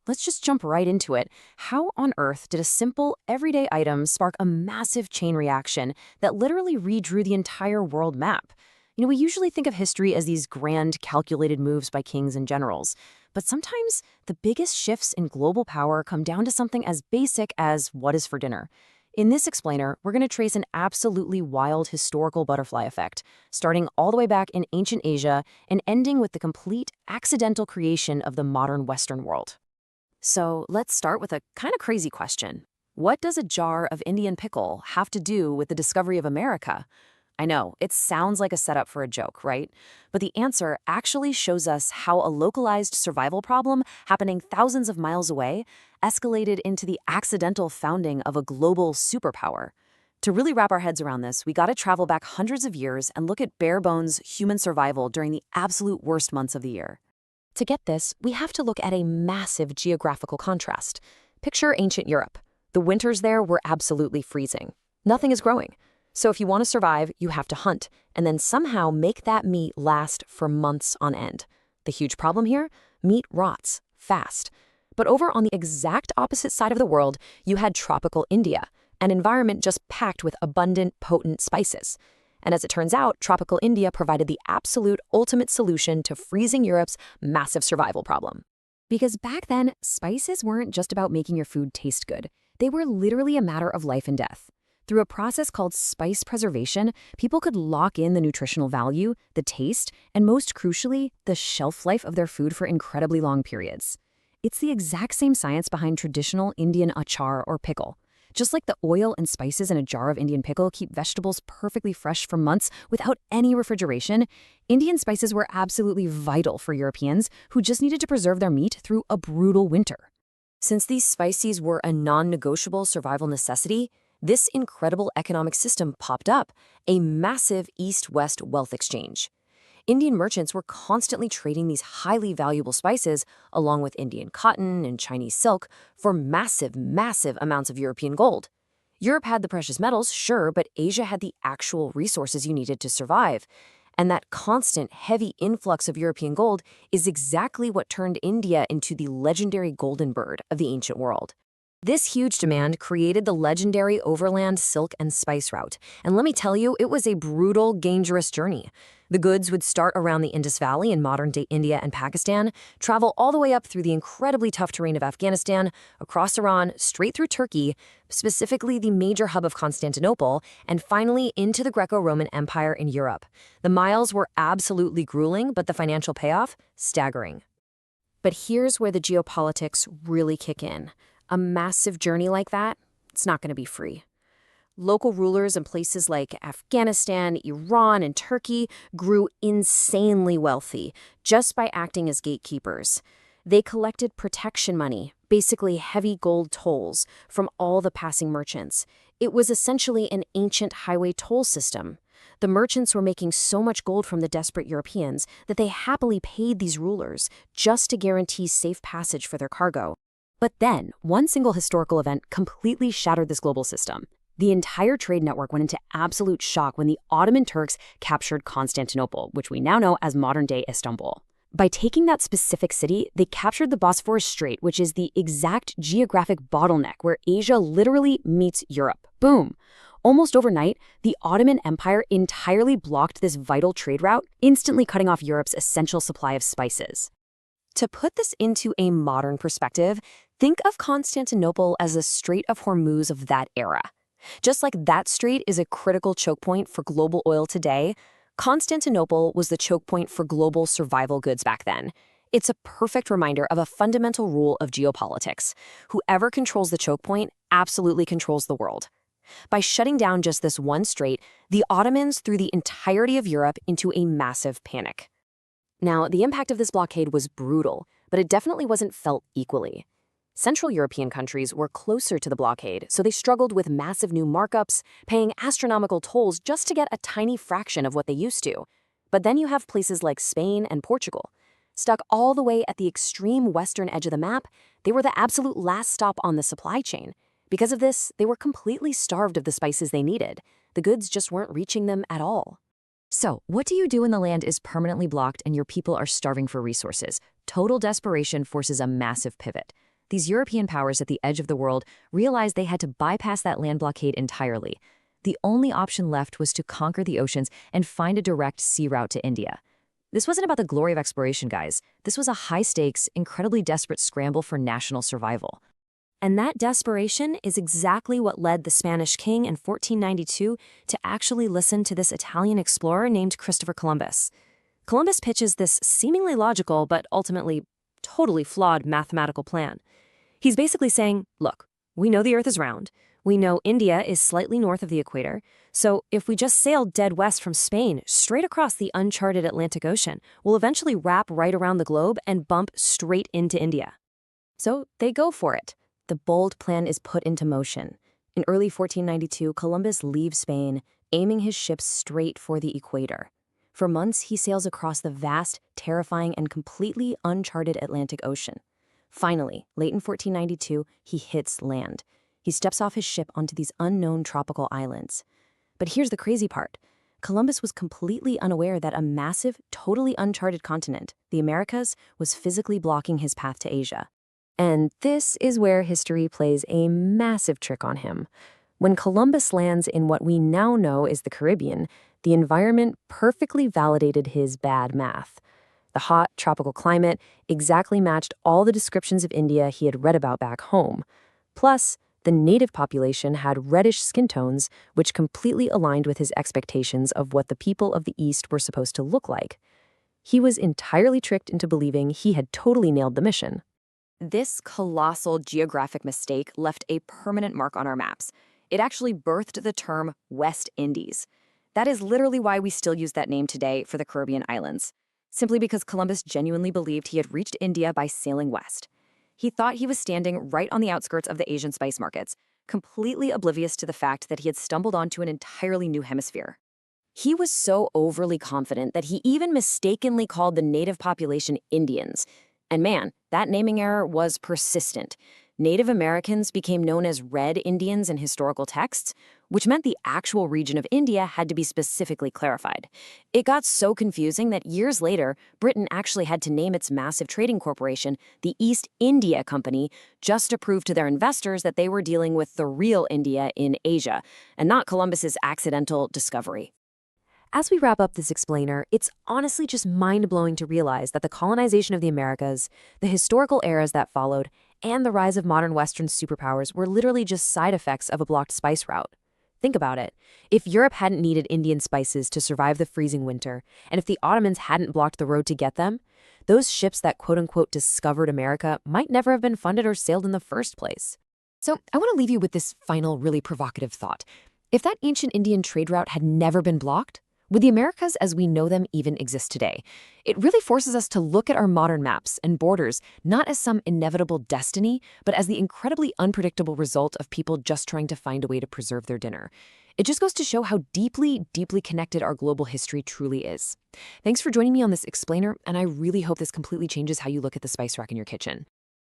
let's just jump right into it. How on earth did a simple, everyday item spark a massive chain reaction that literally redrew the entire world map? We usually think of history as these grand, calculated moves by kings and generals. But sometimes the biggest shifts in global power come down to something as basic as what is for dinner. In this explainer, we're going to trace an absolutely wild historical butterfly effect, starting all the way back in ancient Asia and ending with the complete accidental creation of the modern Western world. So let's start with a kind of crazy question. What does a jar of Indian pickle have to do with the discovery of America? I know, it sounds like a setup for a joke, right? But the answer actually shows us how a localized survival problem happening thousands of miles away escalated into the accidental founding of a global superpower. To really wrap our heads around this, we gotta travel back hundreds of years and look at bare-bones human survival during the absolute worst months of the year. To get this, we have to look at a massive geographical contrast. Picture ancient Europe. The winters there were absolutely freezing. Nothing is growing. So if you want to survive, you have to hunt, and then somehow make that meat last for months on end. The huge problem here? Meat rots fast. But over on the exact opposite side of the world, you had tropical India, an environment just packed with abundant, potent spices. And as it turns out, tropical India provided the absolute ultimate solution to freezing Europe's massive survival problem. Because back then, spices weren't just about making your food taste good. They were literally a matter of life and death. Through a process called spice preservation, people could lock in the nutritional value, the taste, and most crucially, the shelf life of their food for incredibly long periods. It's the exact same science behind traditional Indian achar or pickle. Just like the oil and spices in a jar of Indian pickle keep vegetables perfectly fresh for months without any refrigeration, Indian spices were absolutely vital for Europeans who just needed to preserve their meat through a brutal winter. Since these spices were a non-negotiable survival necessity, this incredible economic system popped up, a massive East-West wealth exchange. Indian merchants were constantly trading these highly valuable spices, along with Indian cotton and Chinese silk, for massive, massive amounts of European gold. Europe had the precious metals, sure, but Asia had the actual resources you needed to survive. And that constant, heavy influx of European gold is exactly what turned India into the legendary golden bird of the ancient world. This huge demand created the legendary overland silk and spice route, and let me tell you, it was a brutal, dangerous journey. The goods would start around the Indus Valley in modern-day India and Pakistan, travel all the way up through the incredibly tough terrain of Afghanistan, across Iran, straight through Turkey, specifically the major hub of Constantinople, and finally into the Greco-Roman Empire in Europe. The miles were absolutely grueling, but the financial payoff, staggering. But here's where the geopolitics really kick in. A massive journey like that, it's not going to be free. Local rulers in places like Afghanistan, Iran, and Turkey grew insanely wealthy just by acting as gatekeepers. They collected protection money, basically heavy gold tolls, from all the passing merchants. It was essentially an ancient highway toll system. The merchants were making so much gold from the desperate Europeans that they happily paid these rulers just to guarantee safe passage for their cargo. But then, one single historical event completely shattered this global system. The entire trade network went into absolute shock when the Ottoman Turks captured Constantinople, which we now know as modern-day Istanbul. By taking that specific city, they captured the Bosphorus Strait, which is the exact geographic bottleneck where Asia literally meets Europe. Boom! Almost overnight, the Ottoman Empire entirely blocked this vital trade route, instantly cutting off Europe's essential supply of spices. To put this into a modern perspective, think of Constantinople as a Strait of Hormuz of that era. Just like that strait is a critical choke point for global oil today, Constantinople was the choke point for global survival goods back then. It's a perfect reminder of a fundamental rule of geopolitics. Whoever controls the choke point absolutely controls the world. By shutting down just this one strait, the Ottomans threw the entirety of Europe into a massive panic. Now, the impact of this blockade was brutal, but it definitely wasn't felt equally. Central European countries were closer to the blockade, so they struggled with massive new markups, paying astronomical tolls just to get a tiny fraction of what they used to. But then you have places like Spain and Portugal. Stuck all the way at the extreme western edge of the map, they were the absolute last stop on the supply chain. Because of this, they were completely starved of the spices they needed. The goods just weren't reaching them at all. So, what do you do when the land is permanently blocked and your people are starving for resources? Total desperation forces a massive pivot. these European powers at the edge of the world realized they had to bypass that land blockade entirely. The only option left was to conquer the oceans and find a direct sea route to India. This wasn't about the glory of exploration, guys. This was a high-stakes, incredibly desperate scramble for national survival. And that desperation is exactly what led the Spanish king in 1492 to actually listen to this Italian explorer named Christopher Columbus. Columbus pitches this seemingly logical but ultimately totally flawed mathematical plan. He's basically saying, look, we know the Earth is round. We know India is slightly north of the equator. So if we just sail dead west from Spain straight across the uncharted Atlantic Ocean, we'll eventually wrap right around the globe and bump straight into India. So they go for it. The bold plan is put into motion. In early 1492, Columbus leaves Spain, aiming his ships straight for the equator. For months, he sails across the vast, terrifying, and completely uncharted Atlantic Ocean. Finally, late in 1492, he hits land. He steps off his ship onto these unknown tropical islands. But here's the crazy part. Columbus was completely unaware that a massive, totally uncharted continent, the Americas, was physically blocking his path to Asia. And this is where history plays a massive trick on him. When Columbus lands in what we now know is the Caribbean, the environment perfectly validated his bad math. The hot, tropical climate exactly matched all the descriptions of India he had read about back home. Plus, the native population had reddish skin tones, which completely aligned with his expectations of what the people of the East were supposed to look like. He was entirely tricked into believing he had totally nailed the mission. This colossal geographic mistake left a permanent mark on our maps. It actually birthed the term West Indies. That is literally why we still use that name today for the Caribbean islands, simply because Columbus genuinely believed he had reached India by sailing west. He thought he was standing right on the outskirts of the Asian spice markets, completely oblivious to the fact that he had stumbled onto an entirely new hemisphere. He was so overly confident that he even mistakenly called the native population Indians. And man, that naming error was persistent. Native Americans became known as Red Indians in historical texts, which meant the actual region of India had to be specifically clarified. It got so confusing that years later, Britain actually had to name its massive trading corporation the East India Company just to prove to their investors that they were dealing with the real India in Asia, and not Columbus's accidental discovery. As we wrap up this explainer, it's honestly just mind-blowing to realize that the colonization of the Americas, the historical eras that followed, and the rise of modern Western superpowers were literally just side effects of a blocked spice route. Think about it. If Europe hadn't needed Indian spices to survive the freezing winter, and if the Ottomans hadn't blocked the road to get them, those ships that quote-unquote discovered America might never have been funded or sailed in the first place. So I want to leave you with this final, really provocative thought. If that ancient Indian trade route had never been blocked, would the Americas as we know them even exist today? It really forces us to look at our modern maps and borders not as some inevitable destiny, but as the incredibly unpredictable result of people just trying to find a way to preserve their dinner. It just goes to show how deeply, deeply connected our global history truly is. Thanks for joining me on this explainer, and I really hope this completely changes how you look at the spice rack in your kitchen.